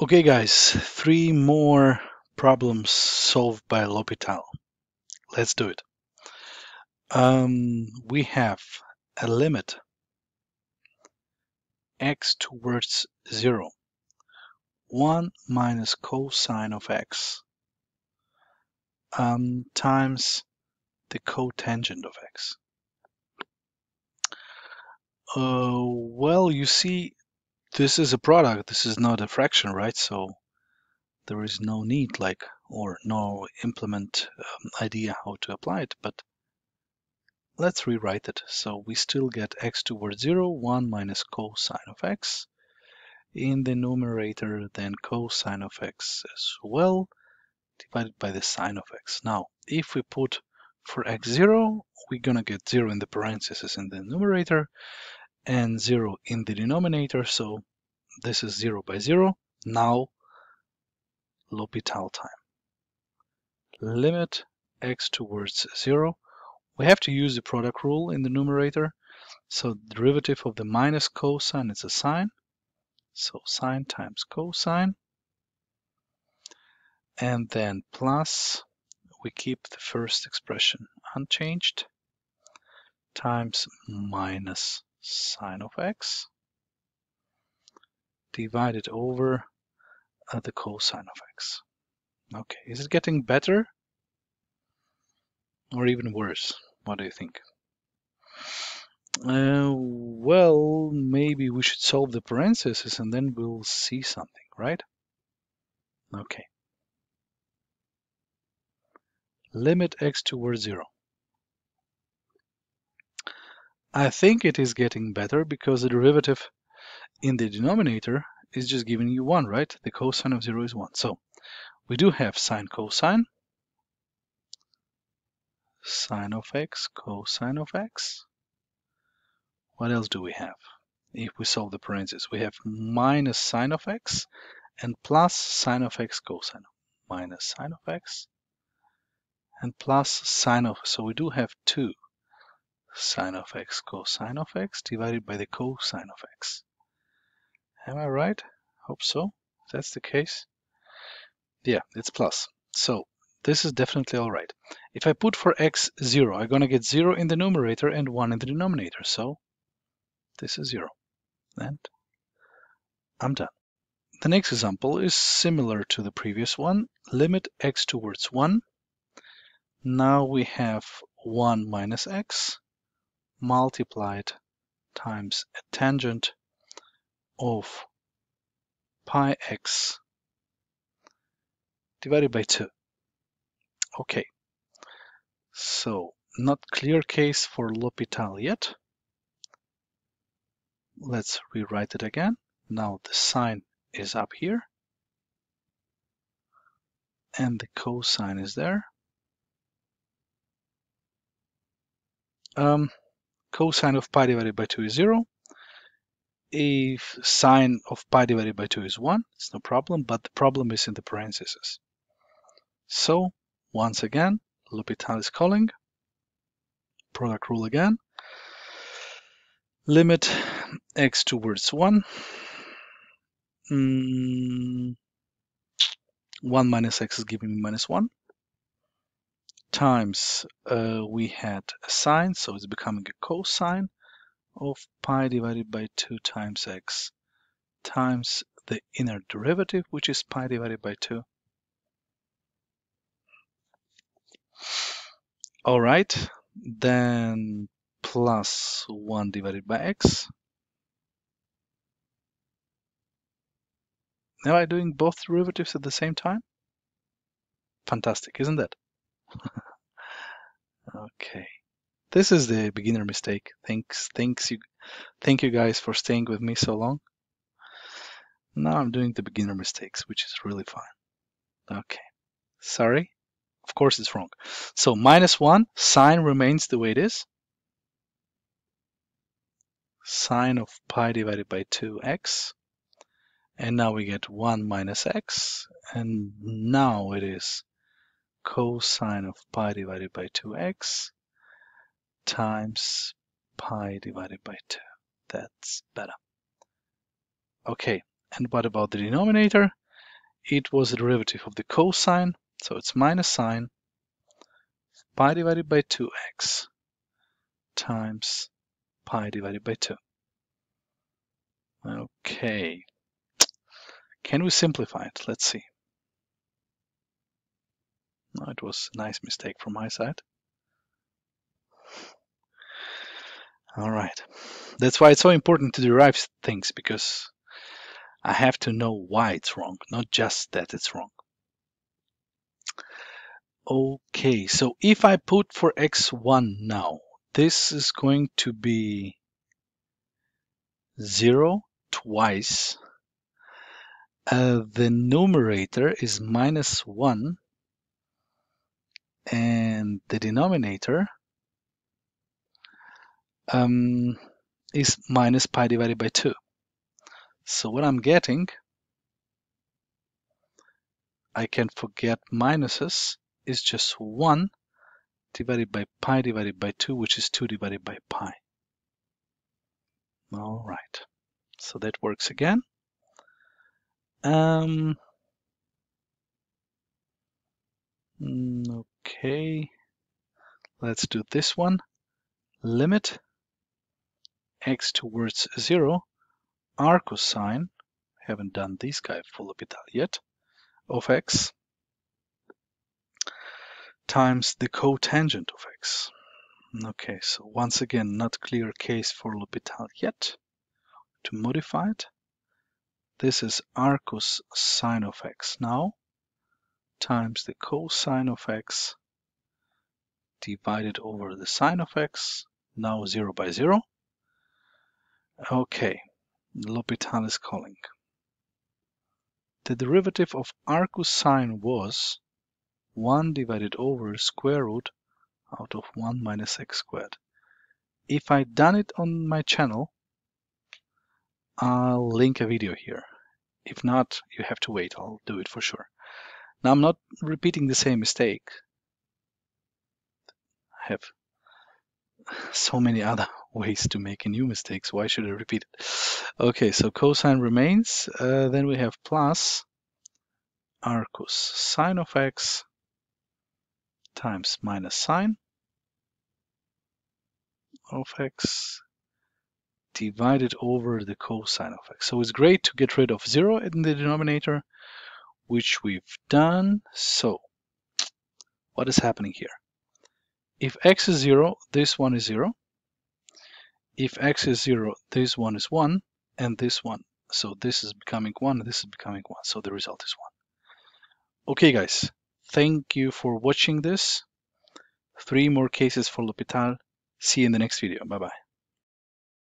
Okay, guys, 3 more problems solved by L'Hopital. Let's do it. We have a limit x towards 0, 1 minus cosine of x times the cotangent of x. Well, you see, this is a product, this is not a fraction, right? So there is no need, or no implement idea how to apply it, but let's rewrite it. So we still get x towards 0, 1 minus cosine of x. In the numerator, then cosine of x as well, divided by the sine of x. Now, if we put for x 0, we're gonna get 0 in the parentheses in the numerator and 0 in the denominator. So this is 0 by 0. Now, L'Hopital time. Limit x towards 0. We have to use the product rule in the numerator. So the derivative of the minus cosine is a sine. So sine times cosine. And then plus, we keep the first expression unchanged, times minus sine of x, divided over the cosine of x. Okay, is it getting better or even worse? What do you think? Well, maybe we should solve the parentheses and then we'll see something, right? Okay. Limit x towards 0. I think it is getting better because the derivative in the denominator is just giving you 1, right? The cosine of 0 is 1. So we do have sine cosine, sine of x, cosine of x. What else do we have? If we solve the parentheses, we have minus sine of x and plus sine of x cosine, minus sine of x and plus sine of, so we do have 2 sine of x cosine of x divided by the cosine of x. Am I right? Hope so. If that's the case. Yeah, it's plus. So this is definitely all right. If I put for x 0, I'm going to get 0 in the numerator and 1 in the denominator. So this is 0. And I'm done. The next example is similar to the previous one. Limit x towards 1. Now we have 1 minus x multiplied times a tangent of pi x divided by 2. Okay, so not clear case for L'Hopital yet. Let's rewrite it again. Now the sine is up here and the cosine is there. Cosine of pi divided by 2 is 0. If sine of pi divided by 2 is 1, it's no problem, but the problem is in the parentheses. So once again, L'Hopital is calling. Product rule again. Limit x towards 1. 1 minus x is giving me minus 1. Times we had a sine, so it's becoming a cosine of pi divided by 2 times x times the inner derivative, which is pi divided by 2. All right, then plus 1 divided by x. Am I doing both derivatives at the same time? Fantastic, isn't it? Okay. This is the beginner mistake. Thank you guys for staying with me so long. Now I'm doing the beginner mistakes, which is really fine. Okay. Sorry. Of course it's wrong. So minus 1, sine remains the way it is. Sine of pi divided by 2x. And now we get 1 minus x. And now it is cosine of pi divided by 2x times pi divided by 2. That's better. Okay, and what about the denominator? it was the derivative of the cosine, so it's minus sine pi divided by 2x times pi divided by 2. Okay. Can we simplify it? Let's see. No, it was a nice mistake from my side. All right. That's why it's so important to derive things, because I have to know why it's wrong, not just that it's wrong. Okay, so if I put for x1 now, this is going to be 0 twice. The numerator is minus 1, and the denominator is minus pi divided by 2. So what I'm getting, I can forget minuses, is just 1 divided by pi divided by 2, which is 2 divided by pi. All right, so that works again. Okay, let's do this one. Limit x towards 0, r cosine, haven't done this guy for L'Hopital yet, of x times the cotangent of x. Okay, so once again, not clear case for L'Hopital yet. To modify it, this is r cosine of x now times the cosine of x divided over the sine of x, now 0 by 0. Okay, L'Hopital is calling. The derivative of r cosine was 1 divided over square root out of 1 minus x squared. If I'd done it on my channel, I'll link a video here. If not, you have to wait. I'll do it for sure. Now I'm not repeating the same mistake. I have so many other ways to make new mistakes. Why should I repeat it? Okay, so cosine remains. Then we have plus r cosine of x times minus sine of x divided over the cosine of x. So it's great to get rid of 0 in the denominator, which we've done. So what is happening here? If x is 0, this one is 0. If x is 0, this one is 1, and this one. So this is becoming 1, and this is becoming 1. So the result is 1. Okay, guys. Thank you for watching this. 3 more cases for L'Hopital. See you in the next video. Bye-bye.